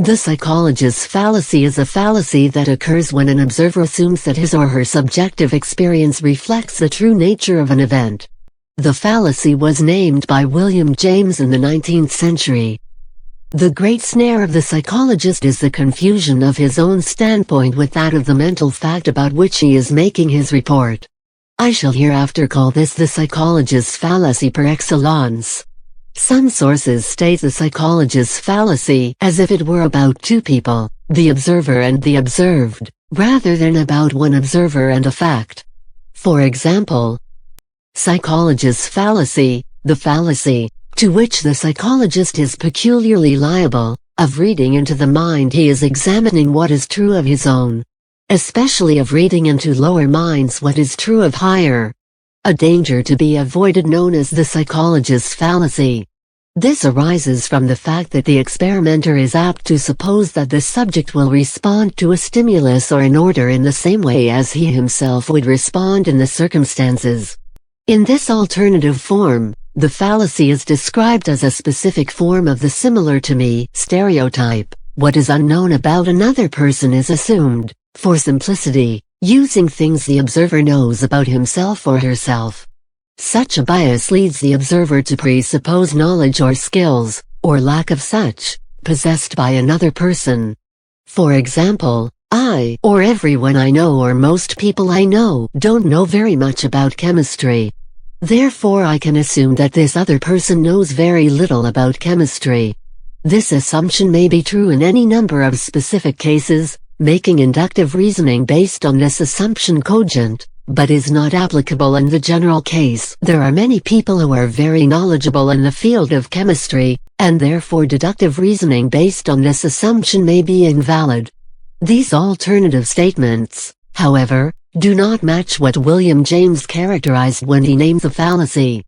The psychologist's fallacy is a fallacy that occurs when an observer assumes that his or her subjective experience reflects the true nature of an event. The fallacy was named by William James in the 19th century. The great snare of the psychologist is the confusion of his own standpoint with that of the mental fact about which he is making his report. I shall hereafter call this the psychologist's fallacy par excellence. Some sources state the psychologist's fallacy as if it were about two people, the observer and the observed, rather than about one observer and a fact. For example, psychologist's fallacy, the fallacy, to which the psychologist is peculiarly liable, of reading into the mind he is examining what is true of his own, especially of reading into lower minds what is true of higher. A danger to be avoided known as the psychologist's fallacy. This arises from the fact that the experimenter is apt to suppose that the subject will respond to a stimulus or an order in the same way as he himself would respond in the circumstances. In this alternative form, the fallacy is described as a specific form of the similar to me stereotype. What is unknown about another person is assumed, for simplicity, using things the observer knows about himself or herself. Such a bias leads the observer to presuppose knowledge or skills, or lack of such, possessed by another person. For example, I, or everyone I know or most people I know, don't know very much about chemistry. Therefore I can assume that this other person knows very little about chemistry. This assumption may be true in any number of specific cases, making inductive reasoning based on this assumption cogent, but is not applicable in the general case. There are many people who are very knowledgeable in the field of chemistry, and therefore deductive reasoning based on this assumption may be invalid. These alternative statements, however, do not match what William James characterized when he named the fallacy.